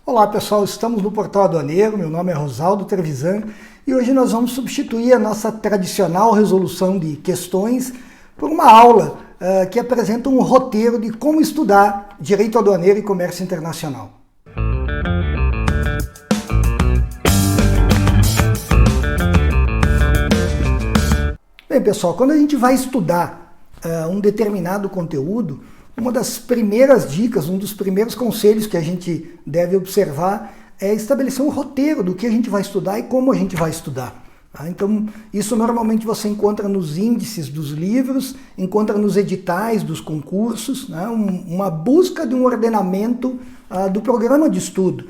Olá pessoal, estamos no Portal Aduaneiro, meu nome é Rosaldo Trevisan e hoje nós vamos substituir a nossa tradicional resolução de questões por uma aula que apresenta um roteiro de como estudar Direito Aduaneiro e Comércio Internacional. Bem pessoal, quando a gente vai estudar um determinado conteúdo, uma das primeiras dicas, um dos primeiros conselhos que a gente deve observar é estabelecer um roteiro do que a gente vai estudar e como a gente vai estudar. Então, isso normalmente você encontra nos índices dos livros, encontra nos editais dos concursos, né? Uma busca de um ordenamento do programa de estudo.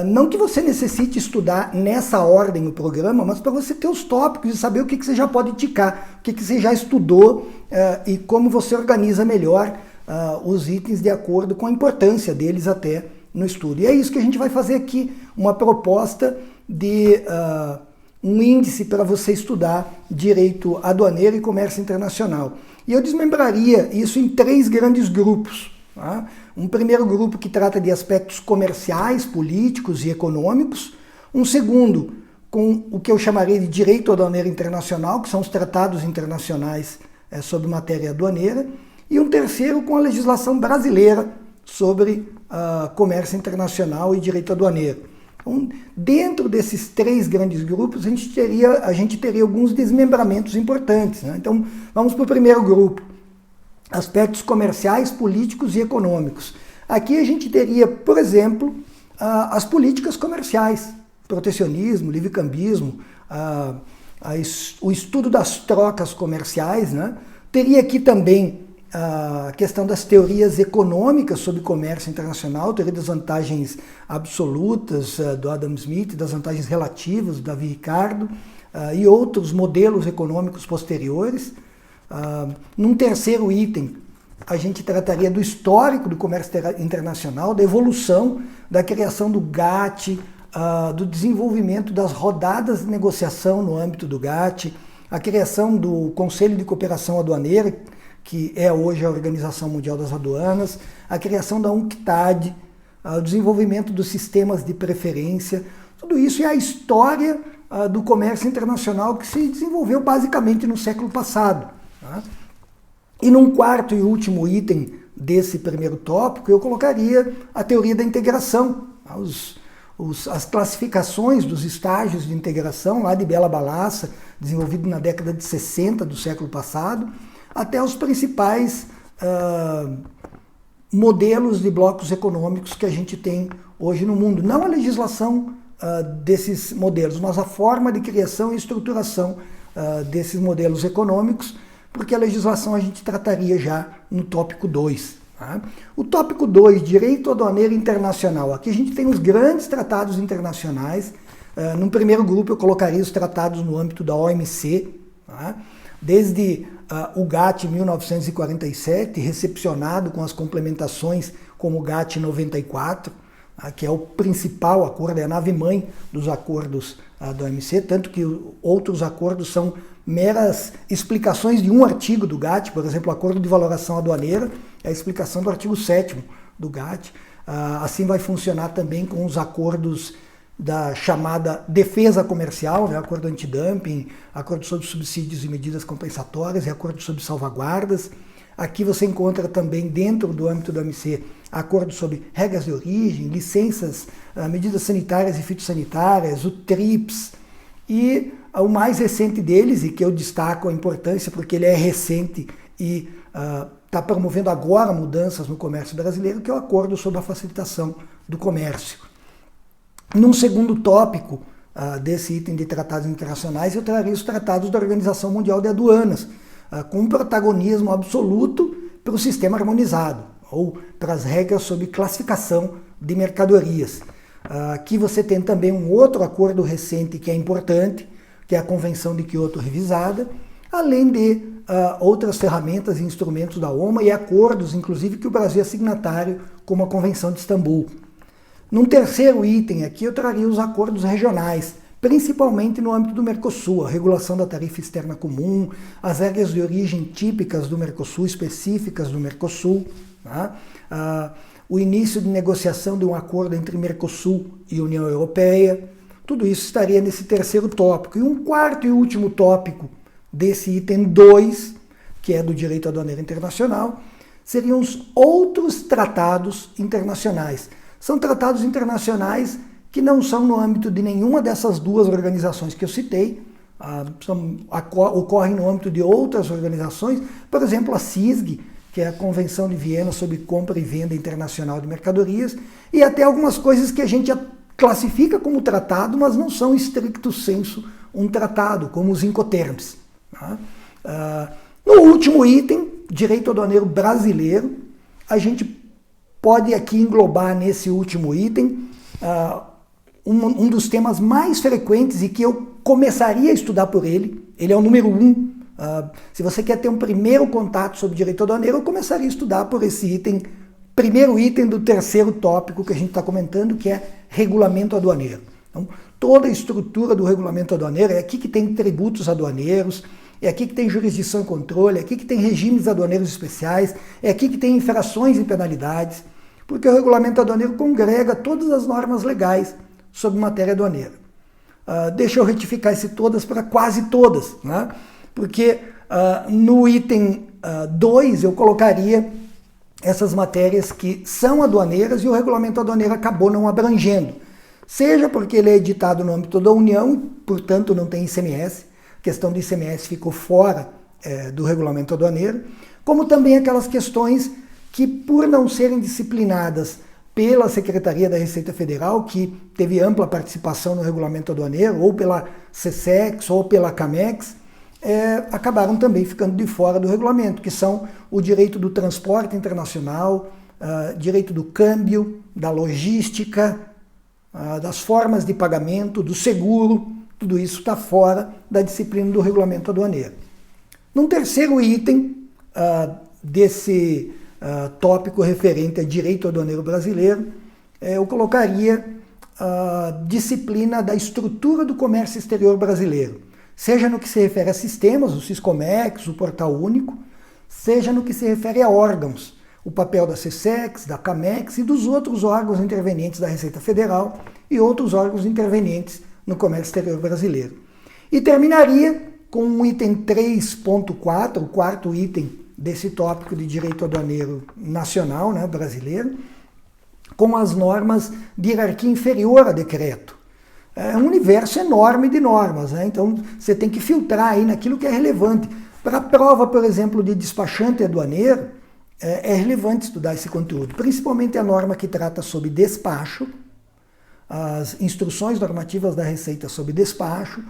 Não que você necessite estudar nessa ordem o programa, mas para você ter os tópicos e saber o que você já pode ticar, o que você já estudou e como você organiza melhor os itens de acordo com a importância deles até no estudo. E é isso que a gente vai fazer aqui, uma proposta de um índice para você estudar Direito Aduaneiro e Comércio Internacional. E eu desmembraria isso em 3 grandes grupos. Tá? Um primeiro grupo que trata de aspectos comerciais, políticos e econômicos. Um segundo com o que eu chamarei de Direito Aduaneiro Internacional, que são os tratados internacionais sobre matéria aduaneira. E um terceiro com a legislação brasileira sobre comércio internacional e direito aduaneiro. Então, dentro desses 3 grandes grupos, a gente teria alguns desmembramentos importantes. Né? Então, vamos para o primeiro grupo, aspectos comerciais, políticos e econômicos. Aqui a gente teria, por exemplo, as políticas comerciais, protecionismo, livre-cambismo, o estudo das trocas comerciais. Né? Teria aqui também a questão das teorias econômicas sobre comércio internacional, teoria das vantagens absolutas do Adam Smith, das vantagens relativas do Davi Ricardo e outros modelos econômicos posteriores. Num terceiro item, a gente trataria do histórico do comércio internacional, da evolução, da criação do GATT, do desenvolvimento das rodadas de negociação no âmbito do GATT, a criação do Conselho de Cooperação Aduaneira, que é hoje a Organização Mundial das Aduanas, a criação da UNCTAD, o desenvolvimento dos sistemas de preferência, tudo isso é a história do comércio internacional que se desenvolveu basicamente no século passado. Tá? E num quarto e último item desse primeiro tópico, eu colocaria a teoria da integração, as classificações dos estágios de integração, lá de Bela Balassa, desenvolvido na década de 60 do século passado, até os principais modelos de blocos econômicos que a gente tem hoje no mundo. Não a legislação desses modelos, mas a forma de criação e estruturação desses modelos econômicos, porque a legislação a gente trataria já no tópico 2. Tá? O tópico 2, Direito Aduaneiro Internacional. Aqui a gente tem os grandes tratados internacionais. Num primeiro grupo eu colocaria os tratados no âmbito da OMC, tá? Desde o GATT 1947, recepcionado com as complementações como o GATT 94, que é o principal acordo, é a nave-mãe dos acordos da OMC, tanto que outros acordos são meras explicações de um artigo do GATT, por exemplo, o Acordo de Valoração Aduaneira é a explicação do artigo 7º do GATT. Assim vai funcionar também com os acordos da chamada defesa comercial, né? Acordo antidumping, acordo sobre subsídios e medidas compensatórias e acordo sobre salvaguardas. Aqui você encontra também, dentro do âmbito da OMC, acordo sobre regras de origem, licenças, medidas sanitárias e fitossanitárias, o TRIPS. E o mais recente deles, e que eu destaco a importância porque ele é recente e está promovendo agora mudanças no comércio brasileiro, que é o acordo sobre a facilitação do comércio. Num segundo tópico desse item de tratados internacionais, eu traria os tratados da Organização Mundial de Aduanas, com um protagonismo absoluto para o sistema harmonizado, ou para as regras sobre classificação de mercadorias. Aqui você tem também um outro acordo recente que é importante, que é a Convenção de Kyoto revisada, além de outras ferramentas e instrumentos da OMA e acordos, inclusive, que o Brasil é signatário, como a Convenção de Istambul. Num terceiro item aqui eu traria os acordos regionais, principalmente no âmbito do Mercosul, a regulação da tarifa externa comum, as regras de origem típicas do Mercosul, específicas do Mercosul, tá? o início de negociação de um acordo entre Mercosul e União Europeia. Tudo isso estaria nesse terceiro tópico. E um quarto e último tópico desse item 2, que é do direito aduaneiro internacional, seriam os outros tratados internacionais. São tratados internacionais que não são no âmbito de nenhuma dessas duas organizações que eu citei, ocorrem no âmbito de outras organizações, por exemplo, a CISG, que é a Convenção de Viena sobre Compra e Venda Internacional de Mercadorias, e até algumas coisas que a gente classifica como tratado, mas não são stricto sensu um tratado, como os Incoterms. Tá? No último item, direito aduaneiro brasileiro, a gente pode aqui englobar nesse último item um dos temas mais frequentes e que eu começaria a estudar por ele. Ele é o número 1. Se você quer ter um primeiro contato sobre direito aduaneiro, eu começaria a estudar por esse item, primeiro item do terceiro tópico que a gente está comentando, que é regulamento aduaneiro. Então, toda a estrutura do regulamento aduaneiro, é aqui que tem tributos aduaneiros, é aqui que tem jurisdição e controle, é aqui que tem regimes aduaneiros especiais, é aqui que tem infrações e penalidades, porque o regulamento aduaneiro congrega todas as normas legais sobre matéria aduaneira. Deixa eu retificar esse todas para quase todas, né? Porque no item 2 eu colocaria essas matérias que são aduaneiras e o regulamento aduaneiro acabou não abrangendo. Seja porque ele é editado no âmbito da União, portanto não tem ICMS, a questão do ICMS ficou fora do regulamento aduaneiro, como também aquelas questões que, por não serem disciplinadas pela Secretaria da Receita Federal, que teve ampla participação no regulamento aduaneiro, ou pela SESEX, ou pela CAMEX, acabaram também ficando de fora do regulamento, que são o direito do transporte internacional, direito do câmbio, da logística, das formas de pagamento, do seguro, tudo isso está fora da disciplina do regulamento aduaneiro. Num terceiro item desse tópico referente a direito aduaneiro brasileiro, eu colocaria a disciplina da estrutura do comércio exterior brasileiro, seja no que se refere a sistemas, o Siscomex, o Portal Único, seja no que se refere a órgãos, o papel da SESEX, da CAMEX e dos outros órgãos intervenientes da Receita Federal e outros órgãos intervenientes no comércio exterior brasileiro. E terminaria com o item 3.4, o quarto item desse tópico de direito aduaneiro nacional, né, brasileiro, com as normas de hierarquia inferior a decreto. É um universo enorme de normas, né? Então você tem que filtrar aí naquilo que é relevante. Para a prova, por exemplo, de despachante aduaneiro, é relevante estudar esse conteúdo, principalmente a norma que trata sobre despacho, as instruções normativas da Receita sobre despacho,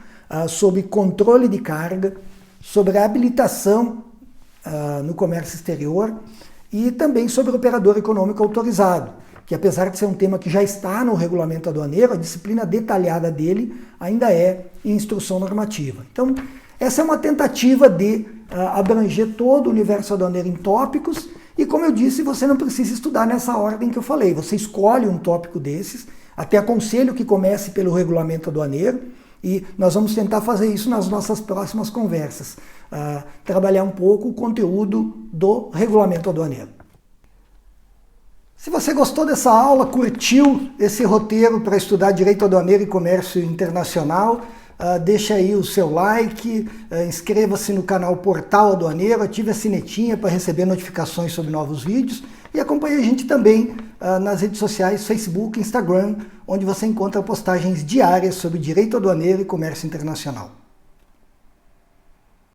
sobre controle de carga, sobre a habilitação no comércio exterior e também sobre o operador econômico autorizado, que apesar de ser um tema que já está no regulamento aduaneiro, a disciplina detalhada dele ainda é em instrução normativa. Então, essa é uma tentativa de abranger todo o universo aduaneiro em tópicos e, como eu disse, você não precisa estudar nessa ordem que eu falei. Você escolhe um tópico desses, até aconselho que comece pelo regulamento aduaneiro, e nós vamos tentar fazer isso nas nossas próximas conversas, trabalhar um pouco o conteúdo do regulamento aduaneiro. Se você gostou dessa aula, curtiu esse roteiro para estudar Direito Aduaneiro e Comércio Internacional, deixa aí o seu like, inscreva-se no canal Portal Aduaneiro, ative a sinetinha para receber notificações sobre novos vídeos e acompanhe a gente também nas redes sociais, Facebook, Instagram, onde você encontra postagens diárias sobre Direito Aduaneiro e Comércio Internacional.